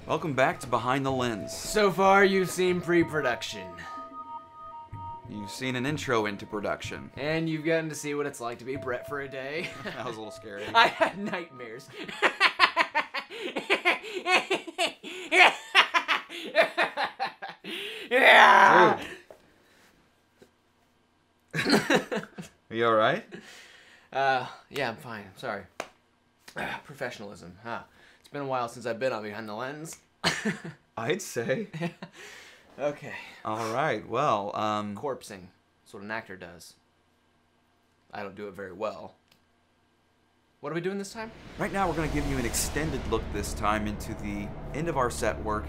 Welcome back to Behind the Lens. So far, you've seen pre-production. You've seen an intro into production. And you've gotten to see what it's like to be Brett for a day. That was a little scary. I had nightmares. Yeah. Are you alright? Yeah, I'm fine. I'm sorry. Professionalism, huh? It's been a while since I've been on Behind the Lens. I'd say. Okay. Alright, well, Corpsing. That's what an actor does. I don't do it very well. What are we doing this time? right now we're going to give you an extended look this time into the end of our set work,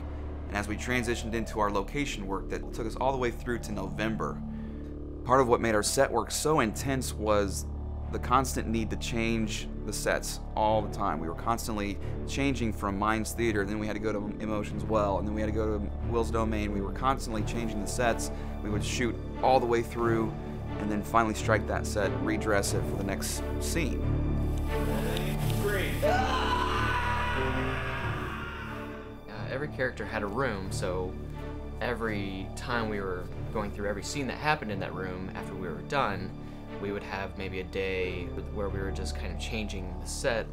and as we transitioned into our location work that took us all the way through to November. Part of what made our set work so intense was the constant need to change the sets all the time. We were constantly changing from Mind's Theater, then we had to go to Emotions Well, and then we had to go to Will's Domain. We were constantly changing the sets. We would shoot all the way through, and then finally strike that set, redress it for the next scene. Every character had a room, so every time we were going through every scene that happened in that room after we were done, we would have maybe a day where we were just kind of changing the set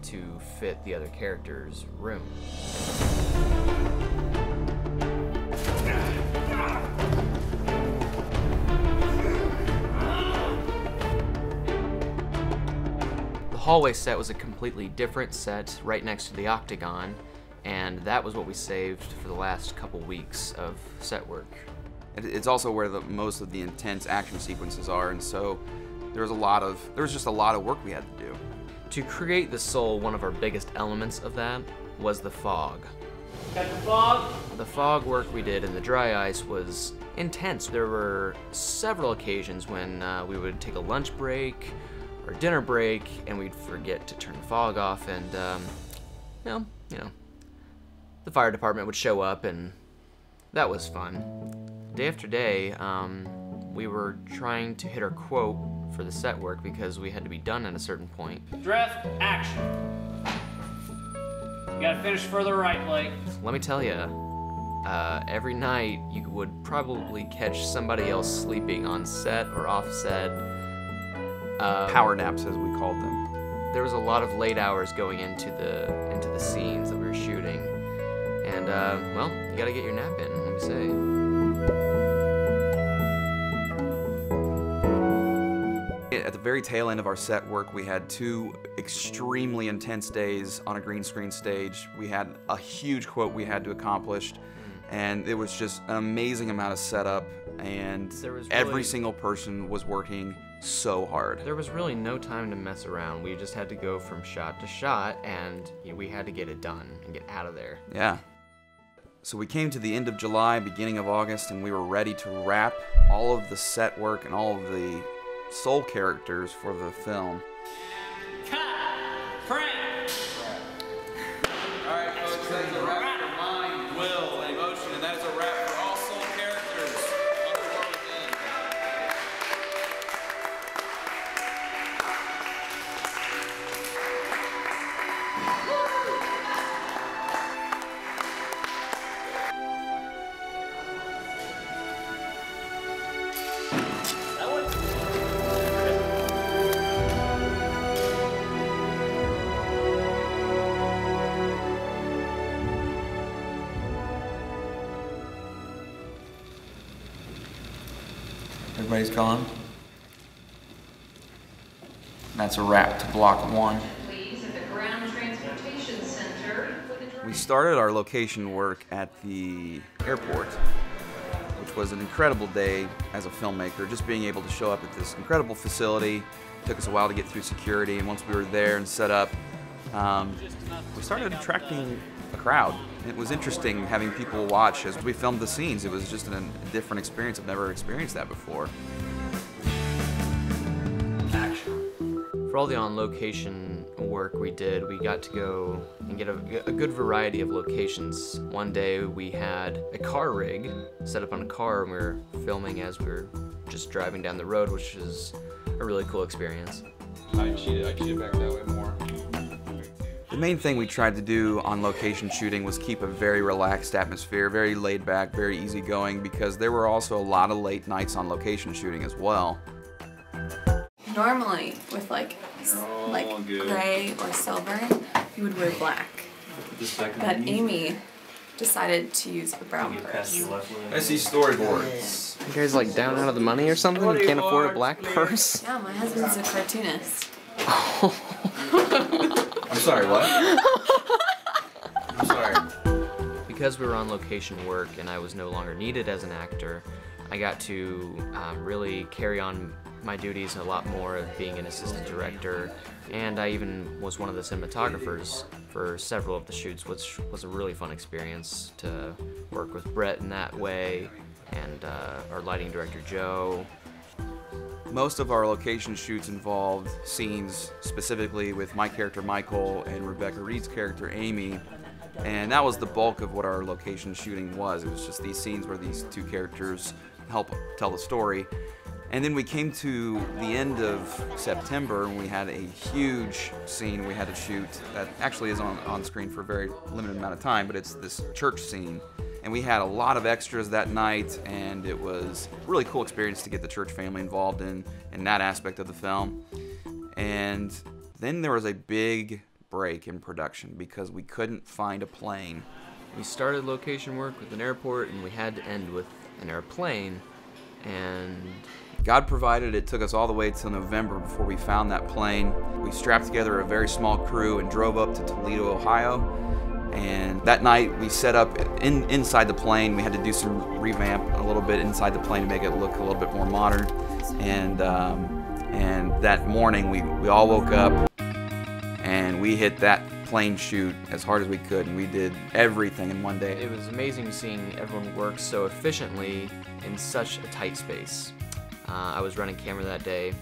to fit the other character's room. The hallway set was a completely different set right next to the octagon, and that was what we saved for the last couple weeks of set work. It's also where most of the intense action sequences are, and so there was just a lot of work we had to do. To create the soul, one of our biggest elements of that was the fog. Got the fog? The fog work we did in the dry ice was intense. There were several occasions when we would take a lunch break or dinner break and we'd forget to turn the fog off, and you know, the fire department would show up, and that was fun. Day after day, we were trying to hit our quote for the set work because we had to be done at a certain point. Draft, action. You gotta finish further right, Blake. Let me tell you, every night you would probably catch somebody else sleeping on set or off set. Power naps, as we called them. There was a lot of late hours going into the scenes that we were shooting, and well, you gotta get your nap in, let me say. At the very tail end of our set work, we had 2 extremely intense days on a green screen stage. We had a huge quote we had to accomplish, and it was just an amazing amount of setup, and every single person was working so hard. There was really no time to mess around. We just had to go from shot to shot, and we had to get it done and get out of there. Yeah. So we came to the end of July, beginning of August, and we were ready to wrap all of the set work and all of the soul characters for the film. Cut! Frank! Alright folks, that is a wrap for Mind, Will, and Emotion, and that is a wrap for all soul characters on the War Within. Everybody's gone. That's a wrap to block 1. Please, at the Ground Transportation Center. We started our location work at the airport, which was an incredible day as a filmmaker, just being able to show up at this incredible facility. It took us a while to get through security, and once we were there and set up, we started attracting a crowd. It was interesting having people watch as we filmed the scenes. It was just a different experience. I've never experienced that before. Action. For all the on-location work we did, we got to go and get a good variety of locations. One day we had a car rig set up on a car, and we were filming as we were just driving down the road, which is a really cool experience. I cheated back that way more. The main thing we tried to do on location shooting was keep a very relaxed atmosphere, very laid back, very easygoing, because there were also a lot of late nights on location shooting as well. Normally, with like gray or silver, you would wear black. But Amy decided to use a brown purse. I see storyboards. You guys like down out of the money or something? You can't afford a black purse? Yeah, my husband's a cartoonist. I'm sorry, what? I'm sorry. Because we were on location work and I was no longer needed as an actor, I got to really carry on my duties a lot more of being an assistant director, and I even was one of the cinematographers for several of the shoots, which was a really fun experience to work with Brett in that way, and our lighting director Joe. Most of our location shoots involved scenes specifically with my character Michael and Rebecca Reed's character Amy, and that was the bulk of what our location shooting was. It was just these scenes where these two characters help tell the story. And then we came to the end of September and we had a huge scene we had to shoot that actually is on screen for a very limited amount of time, but it's this church scene. And we had a lot of extras that night, and it was a really cool experience to get the church family involved in that aspect of the film. And then there was a big break in production because we couldn't find a plane. We started location work with an airport and we had to end with an airplane, and God provided. It took us all the way till November before we found that plane. We strapped together a very small crew and drove up to Toledo, Ohio. And that night we set up inside the plane. We had to do some revamp a little bit inside the plane to make it look a little bit more modern. And that morning we all woke up and we hit that plane shoot as hard as we could, and we did everything in one day. it was amazing seeing everyone work so efficiently in such a tight space. I was running camera that day,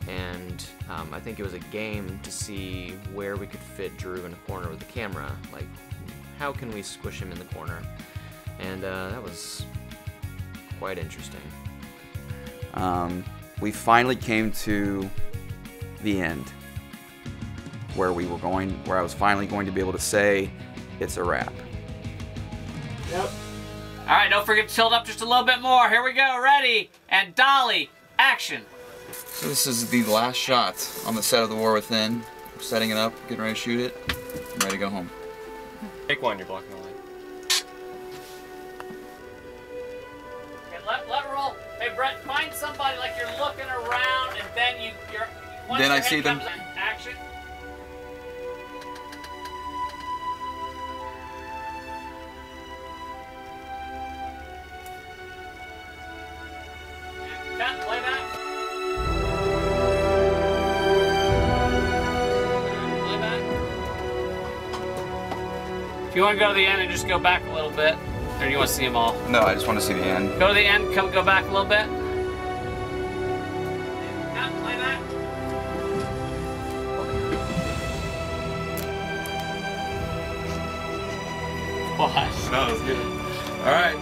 and I think it was a game to see where we could fit Drew in a corner with the camera. Like, how can we squish him in the corner? And that was quite interesting. We finally came to the end, where I was finally going to be able to say, it's a wrap. Yep. All right, don't forget to tilt up just a little bit more. Here we go, ready, and dolly, action. So this is the last shot on the set of The War Within. We're setting it up, getting ready to shoot it. I'm ready to go home. Take one, you're blocking the line. Okay, let roll. Hey, Brett, find somebody like you're looking around, and then once Then your I see head them. comes in, action. Cut, play back. Play back. If you want to go to the end and just go back a little bit, or do you want to see them all? No, I just want to see the end. Go to the end, go back a little bit. Cut, play back. What? That was good. All right.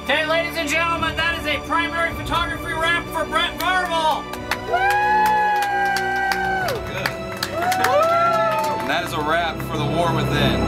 Okay, ladies and gentlemen, that is a primary photography wrap for Brett Marvel. And that is a wrap for The War Within.